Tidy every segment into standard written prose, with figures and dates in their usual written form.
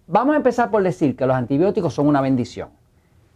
Vamos a empezar por decir que los antibióticos son una bendición.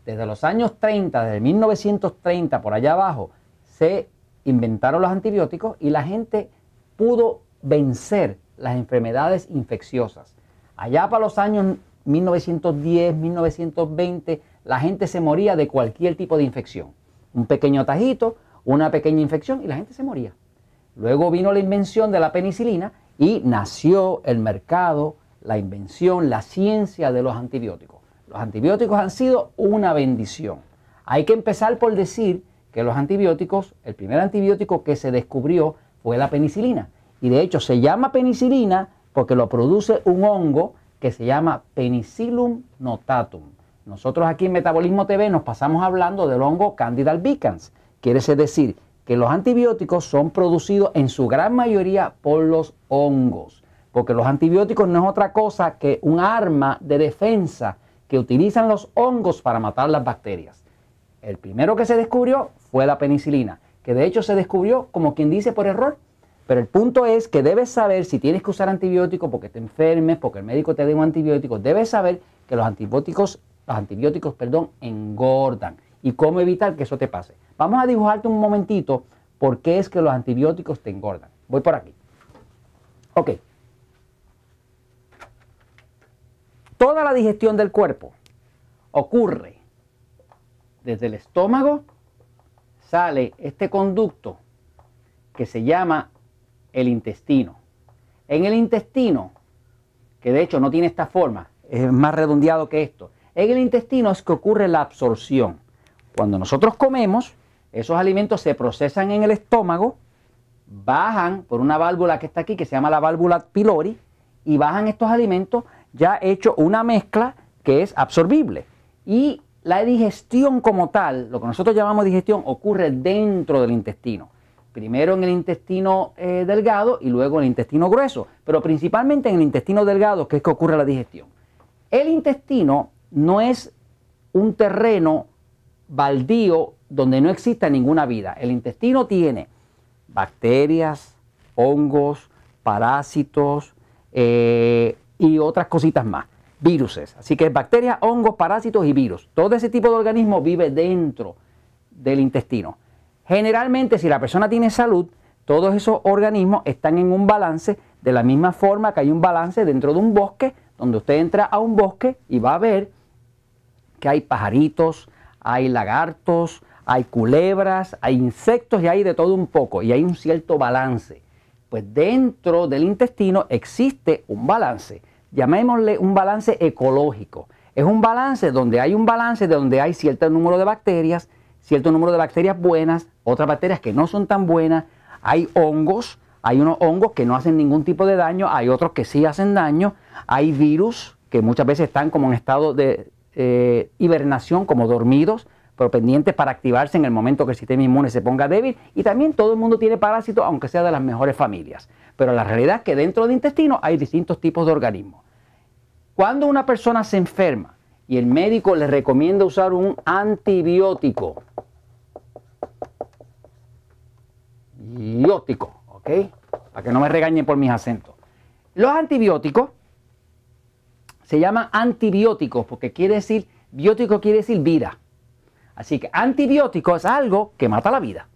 Desde los años 30, desde 1930 por allá abajo, se inventaron los antibióticos y la gente pudo vencer las enfermedades infecciosas. Allá para los años 1910, 1920, la gente se moría de cualquier tipo de infección. Un pequeño tajito, una pequeña infección y la gente se moría. Luego vino la invención de la penicilina y nació el mercado, la invención, la ciencia de los antibióticos. Los antibióticos han sido una bendición. Hay que empezar por decir que los antibióticos, el primer antibiótico que se descubrió fue la penicilina. Y de hecho se llama penicilina porque lo produce un hongo que se llama Penicillium notatum. Nosotros aquí en Metabolismo TV nos pasamos hablando del hongo Candida albicans. Quiere decir que los antibióticos son producidos en su gran mayoría por los hongos. Porque los antibióticos no es otra cosa que un arma de defensa que utilizan los hongos para matar las bacterias. El primero que se descubrió fue la penicilina, que de hecho se descubrió como quien dice por error. Pero el punto es que debes saber si tienes que usar antibióticos porque te enfermes, porque el médico te dé un antibiótico. Debes saber que los antibióticos engordan y cómo evitar que eso te pase. Vamos a dibujarte un momentito por qué es que los antibióticos te engordan. Voy por aquí. Ok. Toda la digestión del cuerpo ocurre desde el estómago, sale este conducto que se llama el intestino. En el intestino, que de hecho no tiene esta forma, es más redondeado que esto, en el intestino es que ocurre la absorción. Cuando nosotros comemos, esos alimentos se procesan en el estómago, bajan por una válvula que está aquí, que se llama la válvula pylori, y bajan estos alimentos ya hecho una mezcla que es absorbible. Y la digestión como tal, lo que nosotros llamamos digestión, ocurre dentro del intestino. Primero en el intestino delgado y luego en el intestino grueso, pero principalmente en el intestino delgado que es que ocurre la digestión. El intestino no es un terreno baldío donde no exista ninguna vida. El intestino tiene bacterias, hongos, parásitos y otras cositas más, viruses. Así que bacterias, hongos, parásitos y virus. Todo ese tipo de organismo vive dentro del intestino. Generalmente, si la persona tiene salud, todos esos organismos están en un balance de la misma forma que hay un balance dentro de un bosque, donde usted entra a un bosque y va a ver que hay pajaritos, hay lagartos, hay culebras, hay insectos y hay de todo un poco y hay un cierto balance. Pues dentro del intestino existe un balance, llamémosle un balance ecológico. Es un balance donde hay cierto número de bacterias, cierto número de bacterias buenas, otras bacterias que no son tan buenas, hay hongos, hay unos hongos que no hacen ningún tipo de daño, hay otros que sí hacen daño, hay virus que muchas veces están como en estado de hibernación, como dormidos, pero pendientes para activarse en el momento que el sistema inmune se ponga débil, y también todo el mundo tiene parásitos, aunque sea de las mejores familias. Pero la realidad es que dentro del intestino hay distintos tipos de organismos. Cuando una persona se enferma y el médico le recomienda usar un antibiótico, ¿ok? Para que no me regañen por mis acentos. Los antibióticos se llaman antibióticos porque biótico quiere decir vida. Así que antibiótico es algo que mata la vida.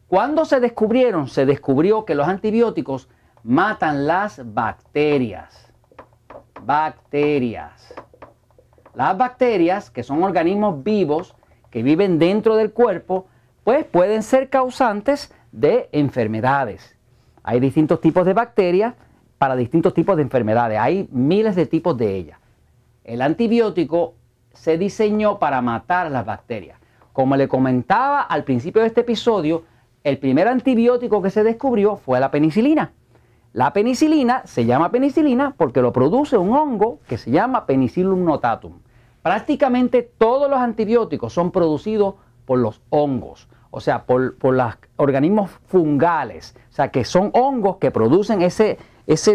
Cuando se descubrió que los antibióticos matan las bacterias. Las bacterias, que son organismos vivos que viven dentro del cuerpo, pues pueden ser causantes de enfermedades. Hay distintos tipos de bacterias para distintos tipos de enfermedades. Hay miles de tipos de ellas. El antibiótico se diseñó para matar las bacterias. Como le comentaba al principio de este episodio, el primer antibiótico que se descubrió fue la penicilina. La penicilina se llama penicilina porque lo produce un hongo que se llama Penicillium notatum. Prácticamente todos los antibióticos son producidos por los hongos, o sea, por los organismos fungales, o sea, que son hongos que producen ese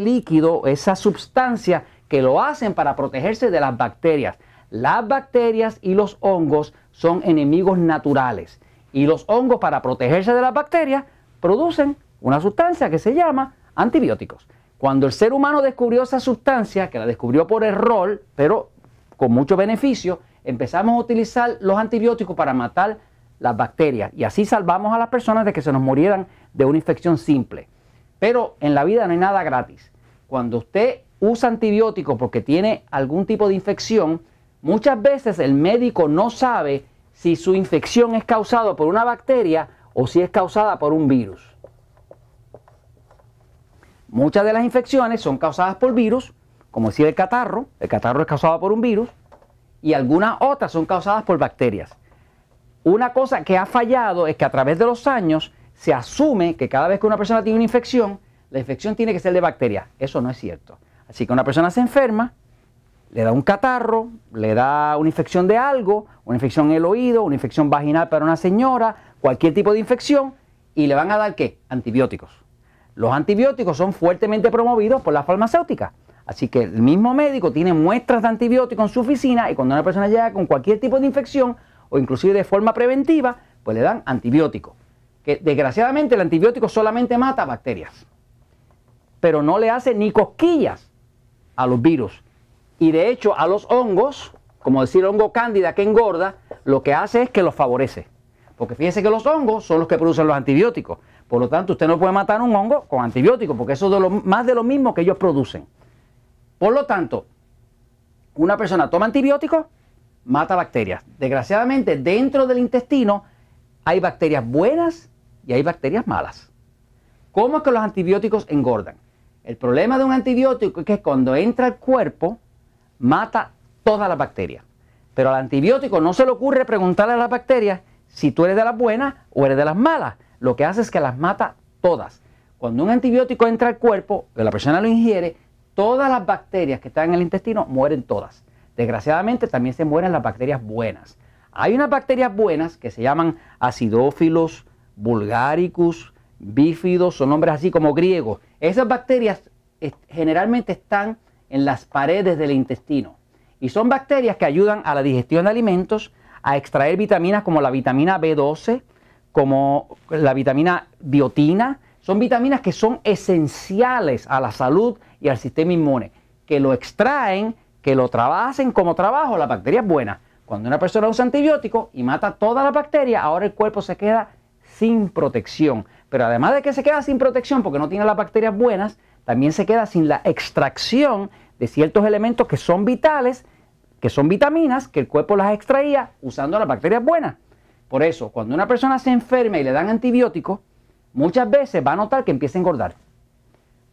líquido, esa sustancia que lo hacen para protegerse de las bacterias. Las bacterias y los hongos son enemigos naturales y los hongos, para protegerse de las bacterias, producen una sustancia que se llama antibióticos. Cuando el ser humano descubrió esa sustancia, que la descubrió por error, pero con mucho beneficio, empezamos a utilizar los antibióticos para matar las bacterias y así salvamos a las personas de que se nos murieran de una infección simple. Pero en la vida no hay nada gratis. Cuando usted usa antibióticos porque tiene algún tipo de infección, muchas veces el médico no sabe si su infección es causada por una bacteria o si es causada por un virus. Muchas de las infecciones son causadas por virus, como decir el catarro es causado por un virus, y algunas otras son causadas por bacterias. Una cosa que ha fallado es que a través de los años se asume que cada vez que una persona tiene una infección, la infección tiene que ser de bacterias. Eso no es cierto. Así que una persona se enferma, le da un catarro, le da una infección de algo, una infección en el oído, una infección vaginal para una señora, cualquier tipo de infección, y le van a dar ¿qué? Antibióticos. Los antibióticos son fuertemente promovidos por la farmacéutica. Así que el mismo médico tiene muestras de antibióticos en su oficina y cuando una persona llega con cualquier tipo de infección o inclusive de forma preventiva, pues le dan antibióticos. Que desgraciadamente el antibiótico solamente mata bacterias, pero no le hace ni cosquillas a los virus. Y de hecho a los hongos, como decir el hongo cándida que engorda, lo que hace es que los favorece. Porque fíjese que los hongos son los que producen los antibióticos. Por lo tanto, usted no puede matar un hongo con antibióticos, porque eso es más de lo mismo que ellos producen. Por lo tanto, una persona toma antibióticos, mata bacterias. Desgraciadamente, dentro del intestino hay bacterias buenas y hay bacterias malas. ¿Cómo es que los antibióticos engordan? El problema de un antibiótico es que cuando entra al cuerpo, mata todas las bacterias. Pero al antibiótico no se le ocurre preguntarle a las bacterias si tú eres de las buenas o eres de las malas. Lo que hace es que las mata todas. Cuando un antibiótico entra al cuerpo, que la persona lo ingiere, todas las bacterias que están en el intestino mueren todas. Desgraciadamente también se mueren las bacterias buenas. Hay unas bacterias buenas que se llaman Acidophilus, Bulgaricus, Bífidos, son nombres así como griegos. Esas bacterias generalmente están en las paredes del intestino y son bacterias que ayudan a la digestión de alimentos, a extraer vitaminas como la vitamina B12, como la vitamina biotina. Son vitaminas que son esenciales a la salud y al sistema inmune, que lo extraen, que lo trabajen como trabajo las bacterias buenas. Cuando una persona usa antibióticos y mata todas las bacterias, ahora el cuerpo se queda sin protección. Pero además de que se queda sin protección porque no tiene las bacterias buenas, también se queda sin la extracción de ciertos elementos que son vitales, que son vitaminas, que el cuerpo las extraía usando las bacterias buenas. Por eso, cuando una persona se enferma y le dan antibióticos, muchas veces va a notar que empieza a engordar.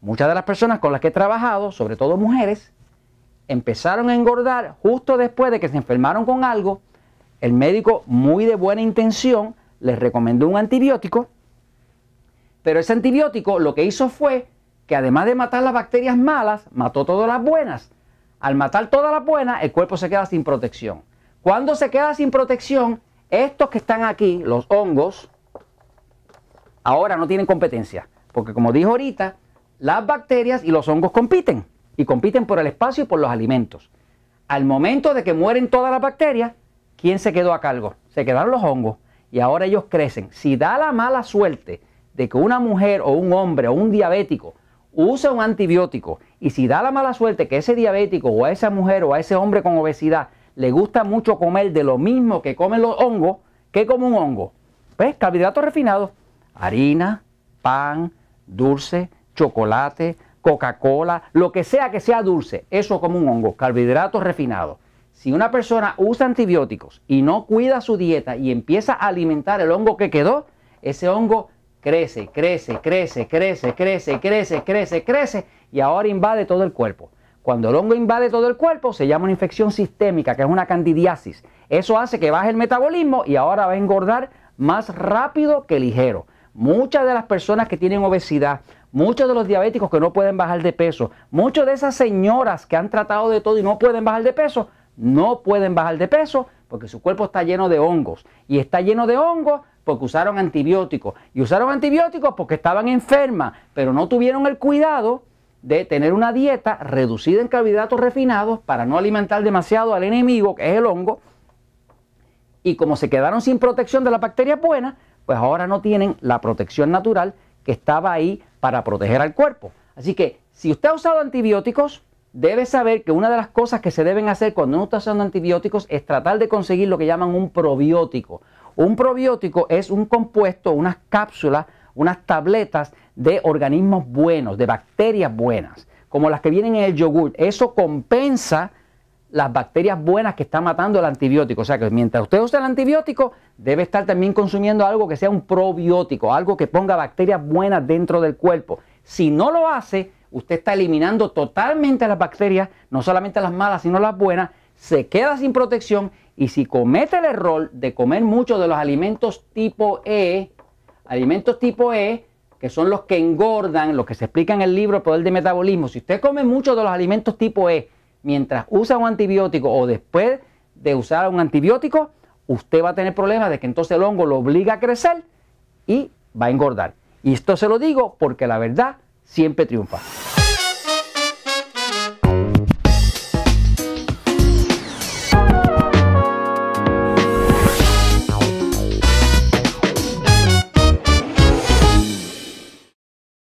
Muchas de las personas con las que he trabajado, sobre todo mujeres, empezaron a engordar justo después de que se enfermaron con algo. El médico, muy de buena intención, les recomendó un antibiótico, pero ese antibiótico lo que hizo fue que además de matar las bacterias malas, mató todas las buenas. Al matar todas las buenas, el cuerpo se queda sin protección. Cuando se queda sin protección, estos que están aquí, los hongos, ahora no tienen competencia. Porque como dijo ahorita, las bacterias y los hongos compiten. Y compiten por el espacio y por los alimentos. Al momento de que mueren todas las bacterias, ¿quién se quedó a cargo? Se quedaron los hongos. Y ahora ellos crecen. Si da la mala suerte de que una mujer o un hombre o un diabético usa un antibiótico, y si da la mala suerte que ese diabético o a esa mujer o a ese hombre con obesidad le gusta mucho comer de lo mismo que comen los hongos, ¿qué come un hongo? Pues carbohidratos refinados, harina, pan, dulce, chocolate, Coca-Cola, lo que sea dulce, eso como un hongo, carbohidratos refinados. Si una persona usa antibióticos y no cuida su dieta y empieza a alimentar el hongo que quedó, ese hongo crece, crece, crece, crece, crece, crece, crece, crece y ahora invade todo el cuerpo. Cuando el hongo invade todo el cuerpo se llama una infección sistémica, que es una candidiasis. Eso hace que baje el metabolismo y ahora va a engordar más rápido que ligero. Muchas de las personas que tienen obesidad, muchos de los diabéticos que no pueden bajar de peso, muchas de esas señoras que han tratado de todo y no pueden bajar de peso, no pueden bajar de peso porque su cuerpo está lleno de hongos. Y está lleno de hongos porque usaron antibióticos. Y usaron antibióticos porque estaban enfermas, pero no tuvieron el cuidado de tener una dieta reducida en carbohidratos refinados para no alimentar demasiado al enemigo, que es el hongo. Y como se quedaron sin protección de las bacterias buenas, pues ahora no tienen la protección natural que estaba ahí para proteger al cuerpo. Así que Si usted ha usado antibióticos, debe saber que una de las cosas que se deben hacer cuando uno está usando antibióticos es tratar de conseguir lo que llaman un probiótico. Un probiótico es un compuesto, unas cápsulas, unas tabletas de organismos buenos, de bacterias buenas, como las que vienen en el yogur. Eso compensa las bacterias buenas que está matando el antibiótico. O sea que mientras usted usa el antibiótico, debe estar también consumiendo algo que sea un probiótico, algo que ponga bacterias buenas dentro del cuerpo. Si no lo hace, usted está eliminando totalmente las bacterias, no solamente las malas, sino las buenas, se queda sin protección y si comete el error de comer muchos de los alimentos tipo E, que son los que engordan, los que se explica en el libro El Poder del Metabolismo, si usted come muchos de los alimentos tipo E, mientras usa un antibiótico o después de usar un antibiótico, usted va a tener problemas de que entonces el hongo lo obliga a crecer y va a engordar. Y esto se lo digo porque la verdad siempre triunfa.